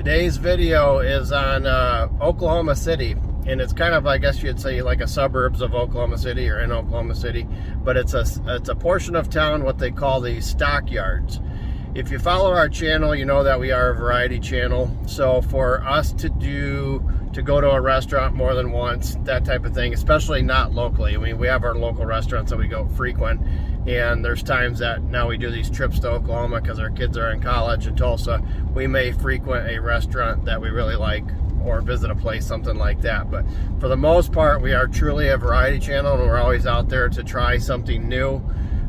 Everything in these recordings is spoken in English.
Today's video is on Oklahoma City, and it's kind of, I guess you'd say, like a suburbs of Oklahoma City or in Oklahoma City, but it's a portion of town what they call the Stockyards. If you follow our channel, you know that we are a variety channel. So for us to go to a restaurant more than once, that type of thing, especially not locally. I mean, we have our local restaurants that we go frequent, and there's times that now we do these trips to Oklahoma because our kids are in college in Tulsa. We may frequent a restaurant that we really like or visit a place, something like that. But for the most part, we are truly a variety channel, and we're always out there to try something new.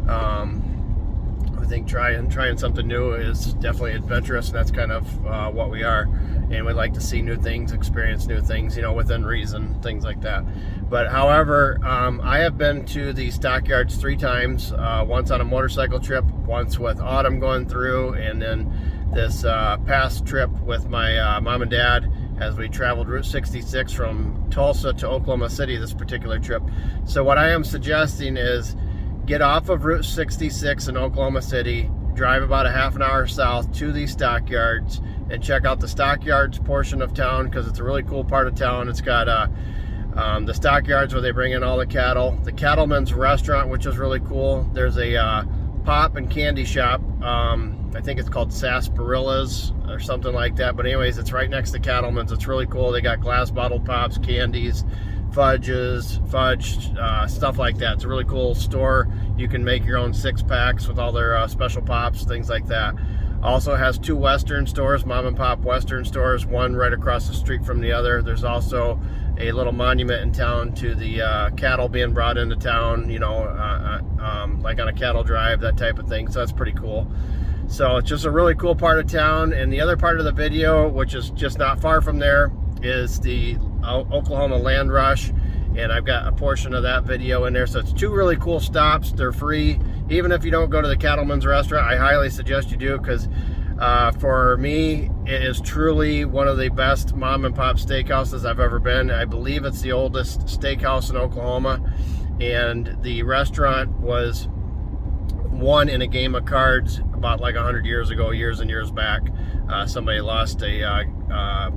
I think trying something new is definitely adventurous, and that's kind of what we are. And we like to see new things, experience new things, you know, within reason, things like that. But however, I have been to the Stockyards 3 times, once on a motorcycle trip, once with Autumn going through, and then this past trip with my mom and dad as we traveled Route 66 from Tulsa to Oklahoma City this particular trip. So what I am suggesting is get off of Route 66 in Oklahoma City, drive about a half an hour south to the Stockyards, and check out the Stockyards portion of town because it's a really cool part of town. It's got the Stockyards where they bring in all the cattle, the Cattleman's Restaurant, which is really cool. There's a pop and candy shop. I think it's called Sasparilla's or something like that. But anyways, it's right next to Cattleman's. It's really cool. They got glass bottled pops, candies, fudge, stuff like that. It's a really cool store. You can make your own 6-packs with all their special pops, things like that. Also has 2 Western stores, mom and pop Western stores, one right across the street from the other. There's also a little monument in town to the cattle being brought into town, you know, like on a cattle drive, that type of thing. So that's pretty cool. So it's just a really cool part of town. And the other part of the video, which is just not far from there, is the Oklahoma Land Rush, and I've got a portion of that video in there. So it's 2 really cool stops. They're free. Even if you don't go to the Cattleman's Restaurant, I highly suggest you do, because for me, it is truly one of the best mom and pop steakhouses I've ever been. I believe it's the oldest steakhouse in Oklahoma, and the restaurant was won in a game of cards about like 100 years ago, years and years back. Somebody lost a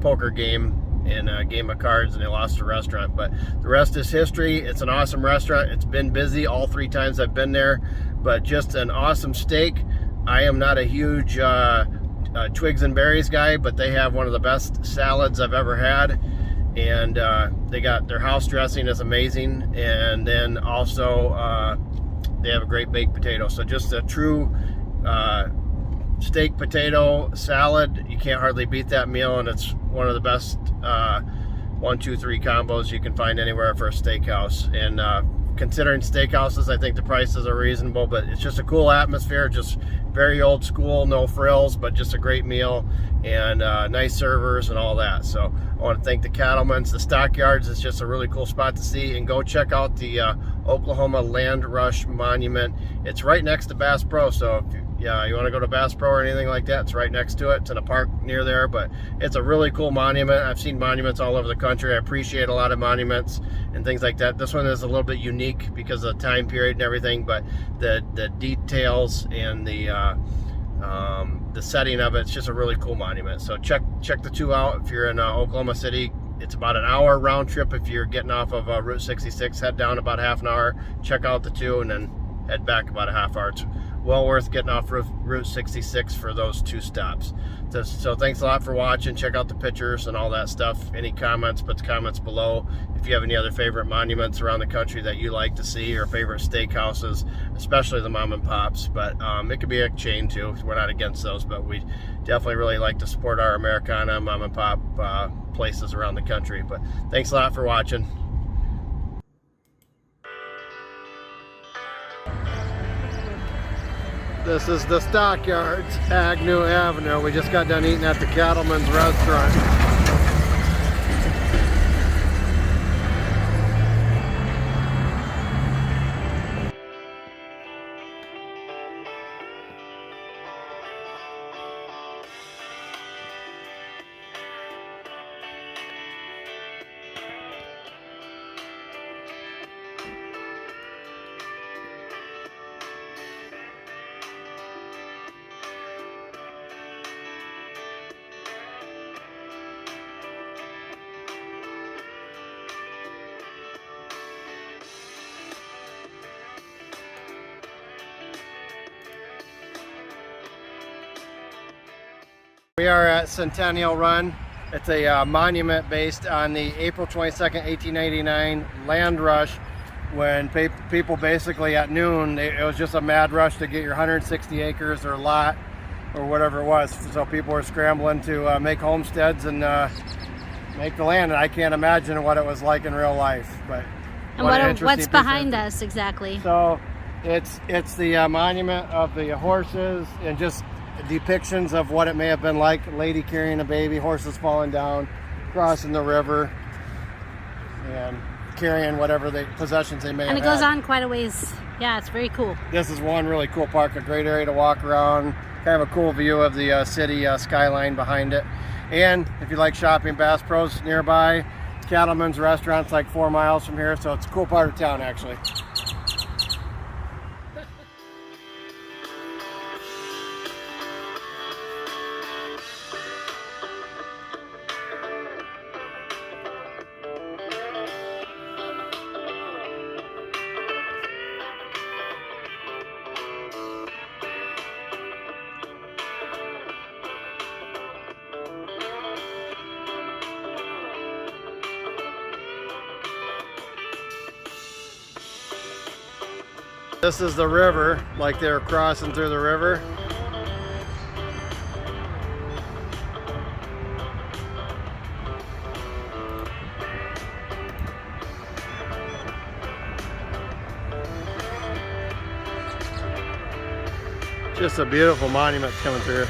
poker game in a game of cards, and they lost the restaurant. But the rest is history. It's an awesome restaurant. It's been busy all 3 times I've been there, but just an awesome steak. I am not a huge twigs and berries guy, but they have one of the best salads I've ever had, and they got their house dressing is amazing, and then also they have a great baked potato. So just a true steak potato salad. You can't hardly beat that meal, and it's one of the best 1, 2, 3 combos you can find anywhere for a steakhouse. And considering steakhouses, I think the prices are reasonable, but it's just a cool atmosphere, just very old school, no frills, but just a great meal, and nice servers and all that. So I want to thank the Cattlemen's. The Stockyards is just a really cool spot to see, and go check out the Oklahoma Land Rush Monument. It's right next to Bass Pro, so if you want to go to Bass Pro or anything like that, it's right next to it. It's in a park near there, but it's a really cool monument. I've seen monuments all over the country. I appreciate a lot of monuments and things like that. This one is a little bit unique because of the time period and everything, but the details and the setting of it's just a really cool monument. So check the 2 out if you're in Oklahoma City. It's about an hour round trip if you're getting off of Route 66. Head down about half an hour, check out the 2, and then head back about a half hour. It's well worth getting off Route 66 for those 2 stops. So thanks a lot for watching. Check out the pictures and all that stuff. Any comments, put the comments below. If you have any other favorite monuments around the country that you like to see, or favorite steakhouses, especially the mom and pops, but it could be a chain too. We're not against those, but we definitely really like to support our Americana mom and pop places around the country. But thanks a lot for watching. This is the Stockyards, Agnew Avenue. We just got done eating at the Cattleman's Restaurant. We are at Centennial Run. It's a monument based on the April 22nd, 1889 land rush, when people basically at noon, it was just a mad rush to get your 160 acres or lot or whatever it was. So people were scrambling to make homesteads and make the land. And I can't imagine what it was like in real life. But and what's behind us exactly? So it's the monument of the horses and just depictions of what it may have been like. A lady carrying a baby, horses falling down, crossing the river, and carrying whatever possessions they may have. And it goes on quite a ways. Yeah, it's very cool. This is one really cool park, a great area to walk around, kind of a cool view of the city skyline behind it. And if you like shopping, Bass Pro's nearby. Cattleman's Restaurant's like 4 miles from here, so it's a cool part of town actually. This is the river, like they're crossing through the river. Just a beautiful monument coming through.